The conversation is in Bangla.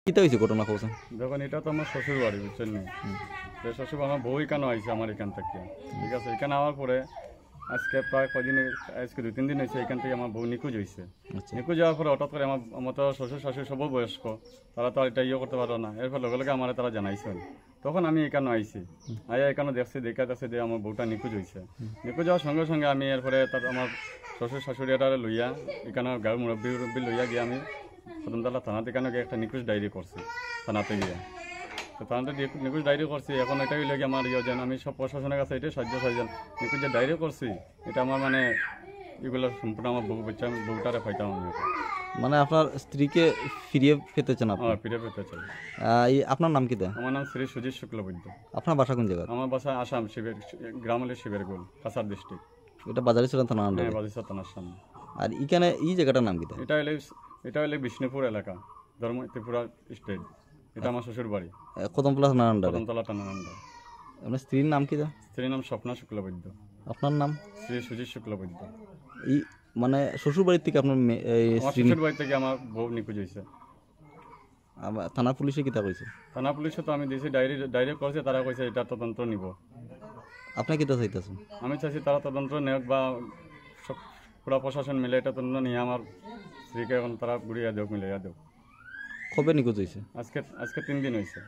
কিতা হয়েছে ঘটনা কৌছেন? দেখুন এটা তো আমার শ্বশুর বাড়ি, বুঝছেন নি? তো শ্বশুর আমার বউ এখানে আইছে আমার এখান থেকে, ঠিক আছে? এখানে আওয়ার পরে আজকে প্রায় কদিন, আজকে 2-3 দিন হয়েছে এখান থেকে আমার বউ নিখোঁজ হয়েছে। নিখোঁজ যাওয়ার পরে হঠাৎ করে আমার তো শ্বশুর শাশুড়ি সবও বয়স্ক, তারা তো আর এটা ইয়ে করতে পারো না। এরপর লগে লগে আমার তারা জানাইছে। তখন আমি এখানে আইছি, আইয়া এখানে দেখছি, দেখাতেছে যে আমার বউটা নিখোঁজ হয়েছে। নিখোঁজ যাওয়ার সঙ্গে সঙ্গে আমি এরপরে তার আমার শ্বশুর শাশুড়ি এটা লইয়া এখানে গাঁর মুরব্বী লইয়া গিয়ে আমি কদমতলা থানাতে এখানে গিয়ে একটা নিখোঁজ ডায়েরি করছি থানাতে গিয়ে। তো থানাতে নিখোঁজ ডায়েরি করছি। এখন এটাই লাগে আমার ইয়ে যেন আমি সব প্রশাসনের কাছে এটাই সাহায্য চাইছেন। নিখোঁজ যে ডায়েরি করছি এটা আমার মানে এগুলো সম্পূর্ণ আমার বউটারে পাইতাম আমি। মানে আপনার স্ত্রীকে ফিরিয়ে পেতে চান আপনি? ফিরে পেতে চাই। আপনার নাম কি? আমার নাম শ্রী সুজিত শুক্লবৈদ্য। আপনার বাসা কোন জায়গা? আমার বাসা আসাম, গ্রাম হলে শিবেরগোল, কাছার ডিস্ট্রিক্ট। এটা বাজারিছড়া থানা আন্ডারে? হ্যাঁ, বাজিসা থানার সামনে। আর এখানে এই জায়গাটার নাম কি? এটা হলে বিষ্ণুপুর এলাকা, ধর্ম ত্রিপুরা স্টেট। এটা আমার শ্বশুর বাড়ি, কদমতলা থানা আন্ডারে। কদমতলা থানার আন্ডার। আপনার স্ত্রীর নাম কি? স্ত্রীর নাম স্বপ্না শুক্লবৈদ্য। আপনার নাম? শ্রী সুজিত শুক্লবৈদ্য। এই মানে শ্বশুর বাড়ির থেকে আপনার শ্বশুর বাড়ি থেকে আমার বউ নিখোঁজ হয়েছে। থানা পুলিশে কিতা কইছে? থানা পুলিশে তো আমি দিয়েছি, ডায়েরি করছে, তারা কইছে এটা তদন্ত নিব। আপনি কিতা চাইতেছেন? আমি চাইছি তারা তদন্ত নেওক বা সব পুরা প্রশাসন মিলে এটা তদন্ত নিয়ে আমার স্ত্রীকে এখন তারা ঘুরিয়ে দেওক, মিলাইয়া দেওক। কবে নিখোঁজ হয়েছে? আজকে 3 দিন হয়েছে।